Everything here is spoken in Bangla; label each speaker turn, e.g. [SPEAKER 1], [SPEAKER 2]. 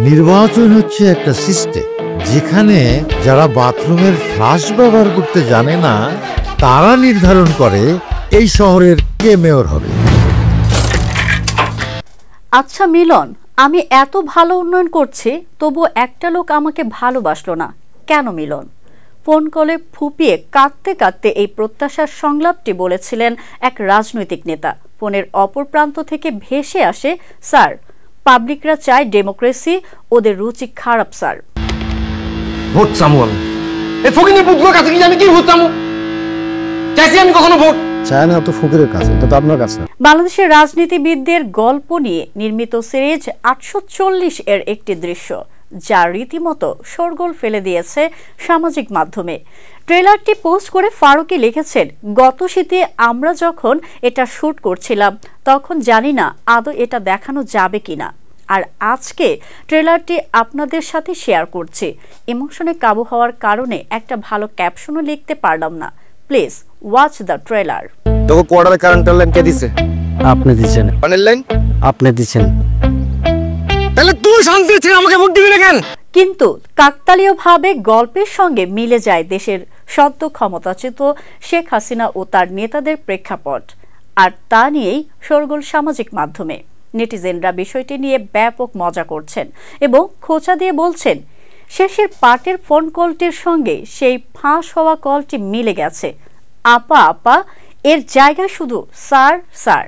[SPEAKER 1] নির্বাচন হচ্ছে একটা সিস্টেম যেখানে যারা বাথরুমের ফ্লাশ ব্যবহার করতে জানে না তারা নির্ধারণ করে এই শহরের কে মেয়র হবে।
[SPEAKER 2] আচ্ছা মিলন, আমি এত ভালো উন্নয়ন করছি তবু একটা লোক আমাকে ভালোবাসলো না কেন মিলন? ফোন কলে ফুপিয়ে কাঁদতে কাঁদতে এই প্রত্যাশার সংলাপটি বলেছিলেন এক রাজনৈতিক নেতা। ফোনের অপর প্রান্ত থেকে ভেসে আসে, স্যার পাবলিকরা চায় ডেমোক্রেসি, ওদের রুচি খারাপ স্যার।
[SPEAKER 3] ভোট চামু আমি এই ফকিনি বুদ্ধর কাছে কি জানি কি ভোট চামু চাইছি আমি কখনো ভোট
[SPEAKER 4] চায় না তো ফকিরের কাছে, এটা তো আপনার কাছে।
[SPEAKER 2] বাংলাদেশের রাজনীতিবিদদের গল্প নিয়ে নির্মিত সিরিজ 840 এর একটি দৃশ্য যা রীতিমতো শোরগোল ফেলে দিয়েছে সামাজিক মাধ্যমে। ট্রেলারটি পোস্ট করে ফারুকী লিখেছেন, গত শীতে আমরা যখন এটা শুট করছিলাম তখন জানি না আদৌ এটা দেখানো যাবে কিনা, আর আজকে ট্রেলারটি আপনাদের সাথে শেয়ার করছি। ইমোশনে কাবু হওয়ার কারণে একটা ভালো ক্যাপশনও লিখতে পারলাম না। Please watch the trailer.
[SPEAKER 3] তোকে কোয়ার্টারে কারেন্টের লাইন কে দিছে?
[SPEAKER 4] আপনি দিছেন।
[SPEAKER 3] পানির লাইন
[SPEAKER 4] আপনি দিছেন।
[SPEAKER 3] তাহলে তুই শান্তি ছেড়ে আমাকে ভোট দিবি না কেন?
[SPEAKER 2] কিন্তু কাকতালীয়ভাবে গল্পের সঙ্গে মিলে যায় দেশের সদ্য ক্ষমতাচ্যুত শেখ হাসিনা ও তার নেতাদের প্রেক্ষাপট, আর তা নিয়েই শোরগোল সামাজিক মাধ্যমে। নেটিজেনরা বিষয়টি নিয়ে ব্যাপক মজা করছেন এবং খোঁচা দিয়ে বলছেন, শেষের পার্টের ফোন কলটির সঙ্গে সেই ফাঁস হওয়া কলটি মিলে গেছে। আপা আপা, এর জায়গা শুধু স্যার স্যার।